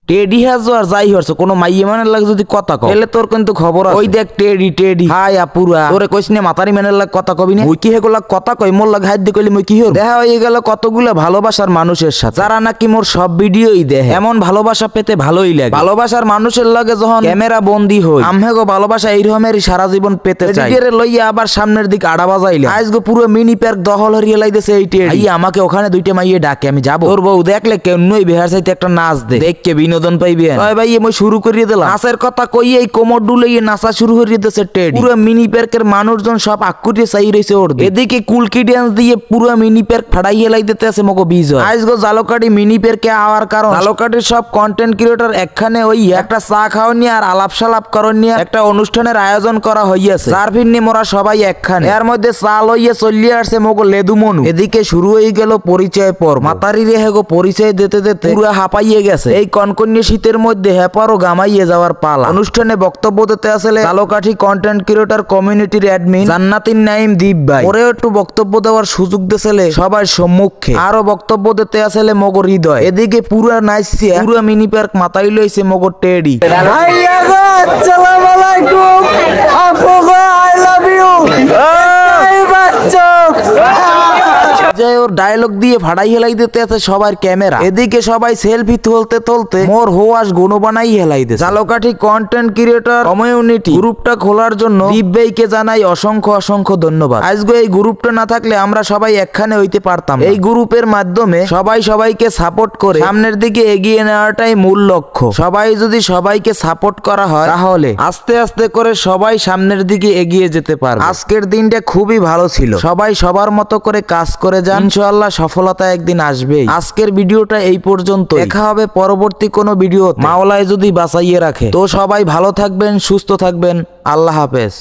Teddy Hajo আর যাই হচ্ছে কোনো মাইয়ে মানের লাগে যদি কথা কও তাহলে তোর কিন্তু খবর আছে। ওই দেখ টেডি হাই আপুরা তোরে কইস না মাতারি মানের লাগে কথা কবি না। মুই কি হেগুলা কথা কই মোর লাগে হাত দি কইলি মুই কি হল দেখা হয়ে গেল কতগুলা ভালোবাসার মানুষের সাথে যারা নাকি মোর সব ভিডিওই দেখে। এমন ভালোবাসা পেতে ভালোই লাগে। ভালোবাসার মানুষের লাগে যখন ক্যামেরা বন্দী হই আমহেগো ভালোবাসা এইরকমেরই সারা জীবন পেতে চাই। টেডিরে লইয়া আবার সামনের দিকে আড়া বাজাইলে আজগো পুরো মিনি পার্ক দখল হরিয়ে লাইতেছে এই টেডি। আই আমাকে ওখানে দুইটা মাইয়ে ডাকে আমি যাব। তোর বউ দেখলে কেনই বেহার চাইতে একটা নাচ দে দেখকে বিনোদন পাইবে। ভাই মই শুরু করিয়ে দিলাম নাচের কথা কই এই কোমর ডুলাইয়ে নাচা শুরু করিয়ে দিতেছে টেডি। পুরো মিনি পার্কের মানুষজন সব আকুটে চাই রইছে ওর। এদিকে কুলকি ডান্স দিয়ে পুরো মিনি পার্ক ফাড়াইয়ে লাইতে আছে মগো বিজয়। আজগো জালকাটি মিনি পার্কে আওয়ার কারণ জালকাটির সব কন্টেন্ট ক্রিয়েটর একখানে ওই একটা চা খাওয়া নিয়ে আর আলাপ সালাপ করন নিয়ে একটা অনুষ্ঠানের আয়োজন করা হইয়াছে। যার ভিন্নি মোরা সবাই একখানে এর মধ্যে চা লইয়ে চলিয়ে আসছে মগো লেদু মনু। এদিকে শুরু হয়ে গেল পরিচয় পর্ব। মাতারি রে হেগো পরিচয় দিতে দিতে পুরো হাঁপাইয়ে গেছে। এই কনকন্যা শীতের মধ্যে হেপারও গামাইয়ে যাওয়ার পালা। অনুষ্ঠানে বক্তব্য দিতে আসলে জালকাঠি কন্টেন্ট ক্রিয়েটর কমিউনিটির অ্যাডমিন জান্নাতিন নাইম দীপ ভাই। ওরে একটু বক্তব্য দেওয়ার সুযোগ দিয়েছিলে সবার সম্মুখে। আরো বক্তব্য দিতে আসলে মগো হৃদয়। এদিকে পুরো নাইসিয়া পুরো মিনি পার্ক মাতাই লইছে মগো টেডি। আসসালামু আলাইকুম আপু গো আই লাভ ইউ। ওর ডায়লগ দিয়ে ফাড়াই হেলাই দিতে আছে সবার ক্যামেরা। এদিকে সবাই সেলফি তুলতে তুলতে মোর হোয়াস গুণ বানাই হেলাই দিতে। জালকাঠি কন্টেন্ট ক্রিয়েটর কমিউনিটি গ্রুপটা খোলার জন্য দীপ ভাইকে জানাই অসংখ্য অসংখ্য ধন্যবাদ। আজকে এই গ্রুপটা না থাকলে আমরা সবাই একখানে হইতে পারতাম। এই গ্রুপের মাধ্যমে সবাই সবাইকে সাপোর্ট করে সামনের দিকে এগিয়ে নেওয়াটাই মূল লক্ষ্য। সবাই যদি সবাইকে সাপোর্ট করা হয় তাহলে আস্তে আস্তে করে সবাই সামনের দিকে এগিয়ে যেতে পারবে। আজকের দিনটা খুবই ভালো ছিল। সবাই সবার মতো করে কাজ করে যান, ইনশাআল্লাহ সফলতা একদিন আসবেই। আজকের ভিডিওটা এই পর্যন্ত। দেখা হবে পরবর্তী কোনো ভিডিও। মাওলায় যদি বাঁচাইয়ে রাখে। তো সবাই ভালো থাকবেন, সুস্থ থাকবেন। আল্লাহ হাফেজ।